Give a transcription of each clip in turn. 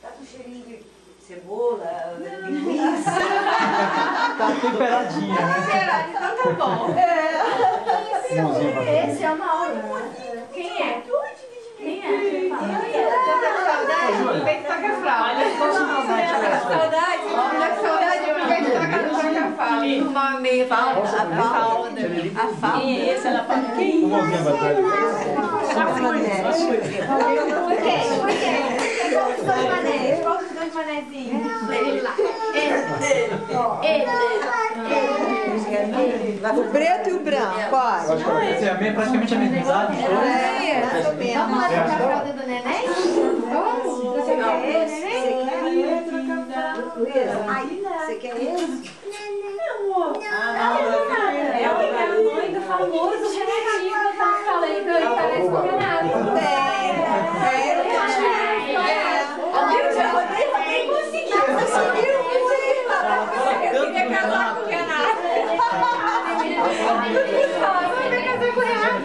Tá com cheirinho de cebola, linguiça. Tá temperadinha, né? Temperado, então tá bom. Esse é o Mauro. Quem é? Quem é? Saudade? O peito toca fralda. Saudade? Saudade, o peito toca fralda. Uma meia falda. A falda. Quem é esse? Ela fala quem? Uma mãozinha pra trás. Eu gosto dos dois manezinhos. O preto e o branco, pode. É praticamente a mesma idade. Vamos lá trocar a fralda do neném? Vamos? Você quer esse? Você quer esse? É a mãe do famoso Renatinho que eu falei que ele parece com o Renato. Eu queria casar com o Renato.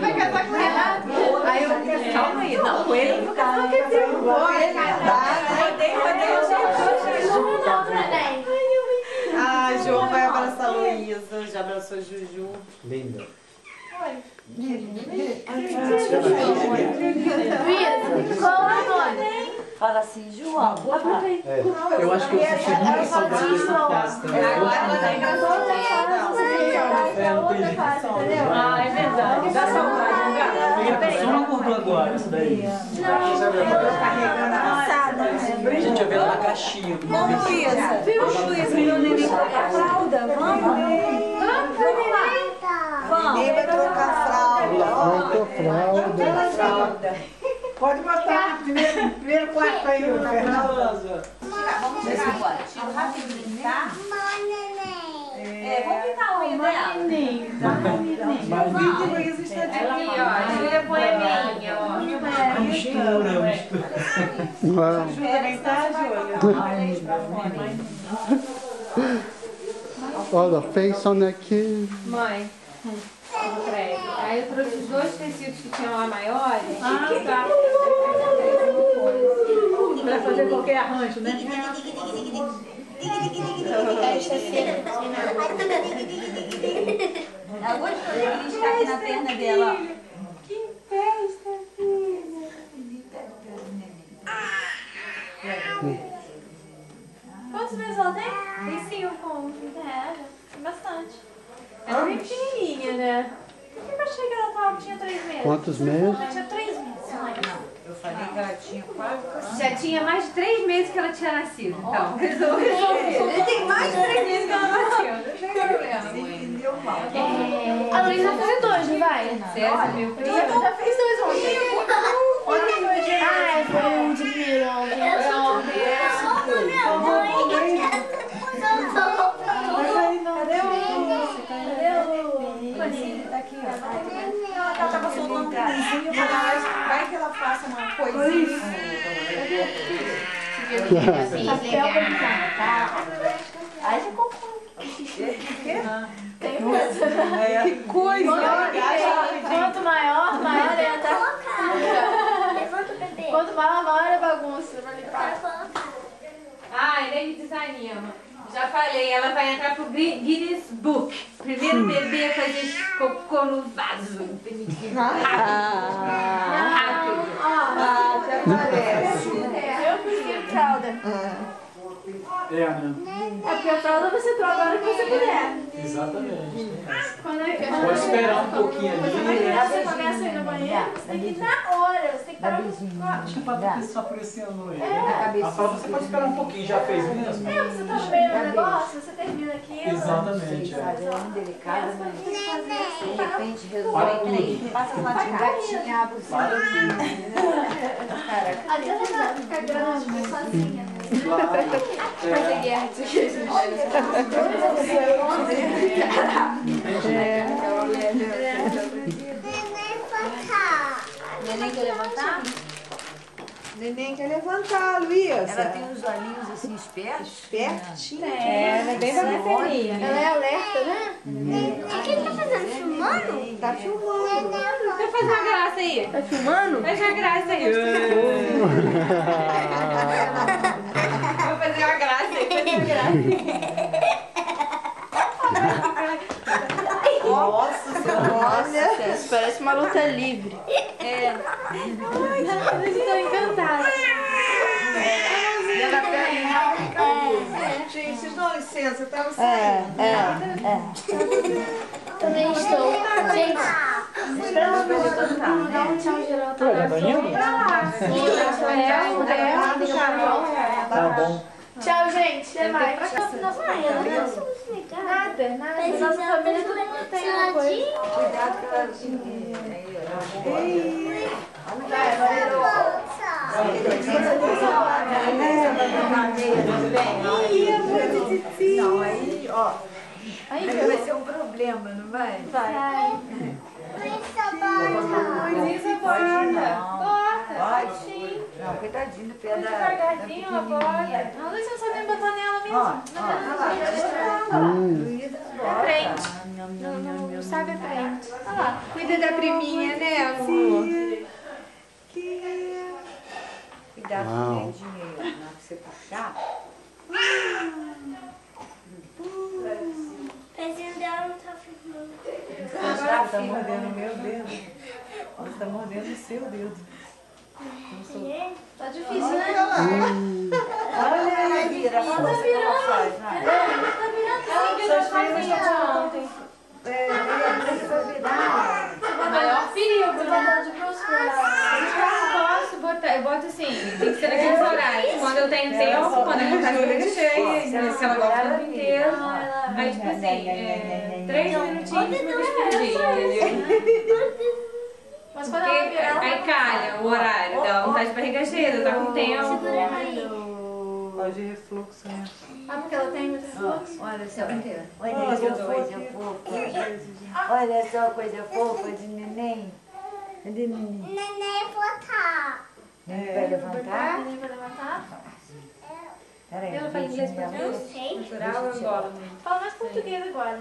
Vai casar com o Renato. Aí eu falei, calma aí, não, com ele eu vou casar, não quer dizer, rodei. Ah, João vai abraçar a Luísa. Já abraçou Juju. Linda. Luísa, qual é o nome? Fala assim, João. Eu acho que eu senti muita saudade dessa festa. Ah, é verdade, dá saudade, não dá? Só não acordou agora, isso daí. A gente ia ver ela na caixinha. Vamos, Luísa. Vamos, Luísa. Meu neném trocar fralda. Vamos. Neném vai trocar fralda. Fralda. Pode botar no primeiro quarto aí, Fernanda. Vamos ver se pode. Tira rapidinho, tá? Vamos pintar a unha dela. O vídeo de Luísa está de Ela aqui, ó, a Júlia Poeminha, ó. Mistura. Júlia também tá, Júlia? Olha, face on that kid. Mãe, entregue. Aí eu trouxe os dois tecidos que tinham lá maiores. Ah, tá. Pra fazer qualquer arranjo, né? Ela gostou de riscar aqui na perna dela, ó. Que festa, filha. Quantos meses ela tem? Tem 5. Tem bastante. Ela é bem pequenininha, né? Por que eu achei que ela tinha 3 meses? Quantos meses? Ela tinha 3 meses. Eu falei que ela tinha 4. Já tinha mais de 3 meses que ela tinha nascido. Então, resolvido. Tem mais de 3 meses que ela nasceu. Não tem problema. Entendeu mal. A Luísa vai fazer 2, não vai? Certo, meu primo. Já fez 2 ontem. Foi um de pirão. Ela tava soltando um pedacinho, mas vai que ela faça uma coisinha. Aí já comprou. Que coisa! Quanto maior é até. Quanto maior é a bagunça. Vai limpar. Ai, nem me desanima. Já falei, ela vai entrar pro Guinness Book. Primeiro bebê a fazer cocô no vaso. Rápido. Até parece. Eu prefiro fralda. É, né? É porque a fralda você troca a hora que você puder. Exatamente. Quando é que Pode esperar um pouquinho ali. você começa a ir no banheiro, você tem que ir na hora. Você tem que estar Acho que pra só por esse ano aí. É. A prova você pode esperar um pouquinho, já fez mesmo? você tá no meio do negócio, você termina aquilo. Exatamente. Ela é muito delicada, mas de repente Para resolve tudo. três. Passa lá de gatinha, abre o seu. Ali ela vai ficar grande, mas sozinha. Claro. Fazer guerra, isso aqui. Neném quer levantar? Neném quer levantar, Luísa. Ela tem os olhinhos assim espertos. Espertinha. Ela é bem bagateirinha. Ela é alerta, né? O que ele tá fazendo? Filmando? Tá filmando. Vai fazer uma graça aí. Tá filmando? Faz uma graça aí. Nossa senhora. Isso parece uma luta livre. É. Eles estão encantados. Gente, vocês dão licença, eu tava saindo. Também estou. Gente, Dá um tchau geral. Ué, já tá indo? Tá bom. Tchau, gente. Até mais. nossa família não desligar. Nada. Mas Nossa família todo mundo tem uma coisa. Cuidado com ela. Não, aí, ó. Aí vai ser um problema, não vai? Vai. Isso é borda. Pode? Não, cuidadinho do pé da Devagarzinho a borda. Não, você não sabe botar nela mesmo. Frente. Não sabe a frente. Olha lá. Cuida da priminha, né, amor? Cuidado com o dedinho aí, na hora que você puxar. O pezinho dela não tá filmando. Agora tá mordendo o meu dedo. Você tá mordendo o seu dedo. Tá difícil, né? Olha aí, vira. Olha como ela faz, vai. Ela virou sozinha ontem. Vai virar. O maior perigo, né? Eu posso botar, eu boto assim, tem que ser naqueles horários. Quando eu tenho tempo, quando a minha barriga cheia, se ela gosta o tempo inteiro. Aí, tipo assim, 3 minutinhos uma vez por dia, entendeu? Mas quando ela virar, ela Aí calha o horário dela, não tá de barriga cheia, tá com tempo. Pode de refluxo, né? Ah, porque ela tem muito refluxo. Olha só, olha só coisa fofa. Olha só coisa fofa de neném. De neném. Neném botar. Neném vai levantar? Neném vai levantar? Peraí, Ela faz inglês pra Não sei. Natural ou Angola? Fala mais português agora.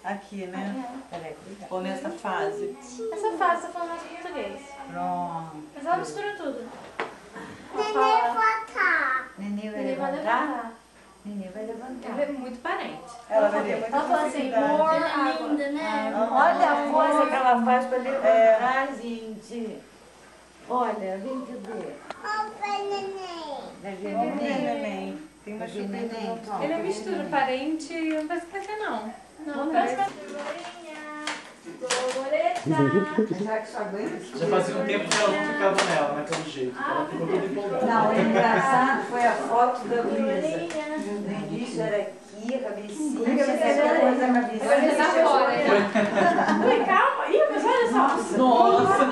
Aqui, né? Peraí, cuidado. Ou nessa fase. Essa fase tá falando mais português. Pronto. Mas ela mistura tudo. Neném botar. Neném vai Neném vai levantar? levantar. Neném vai levantar. Ela é muito parente. Ela vai ter muita Ela fala assim, facilidade. more água. Linda, né? Olha a força que ela faz pra levantar, gente. Olha, vem te ver. Opa, neném. Vai ver Vem, neném? neném. Tem uma Vai ver chupeta neném? no Pronto. Ele é mistura parente, não vai esquecer não. Não, parece que Já que só aguenta. Já fazia um tempo que ela não ficava nela, naquele jeito. Ela ficou toda empolgada. Não, o engraçado foi a foto da Luísa. No início era aqui, a cabecinha, depois a cabecinha. Agora já tá fora, já. Ui, calma. Ih, mas olha só. Nossa!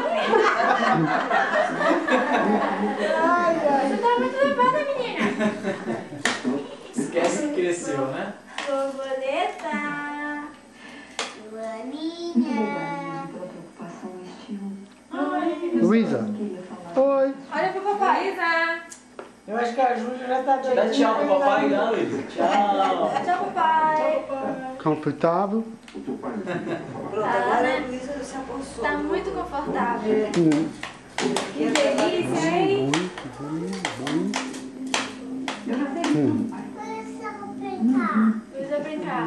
Você tá muito levada, menina. Esquece que cresceu, né? Borboleta. Joaninha. Luísa. Oi. Olha pro papai. Luísa! Eu acho que a Júlia já tá Dá tchau pro papai, não, Luísa? Tchau! Tchau, papai. Confortável? Pronto, agora a Luísa se apossou. Tá muito confortável. Que delícia, hein? Começa a brincar. Luísa vai brincar.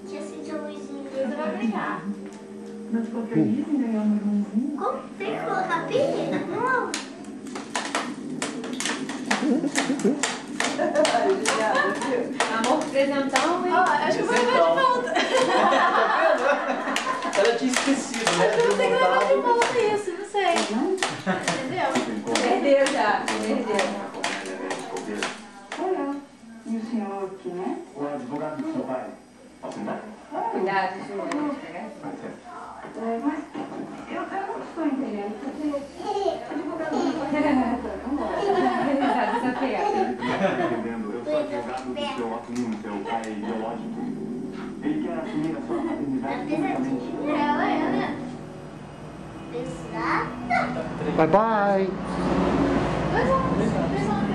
Tinha sentido um Luizinho. Luísa vai brincar. Como? Tem que colocar pilha? Não. Amor, presentão, hein? Ó, acho que eu vou levar de volta. Ela tinha esquecido, né? Eu vou ter que levar de volta isso, não sei. Entendeu? Perdeu já, perdeu. E o senhor quem é? O advogado do seu pai. Posso mudar? Cuidado, Júlia. Mas eu não estou entendendo, porque Risada desafiada. entendendo, eu sou advogado do seu Otmund, seu pai biológico. Ele quer assumir a sua paternidade publicamente. Ela é, né? Exato. Bye bye. 2 anos. 3 anos.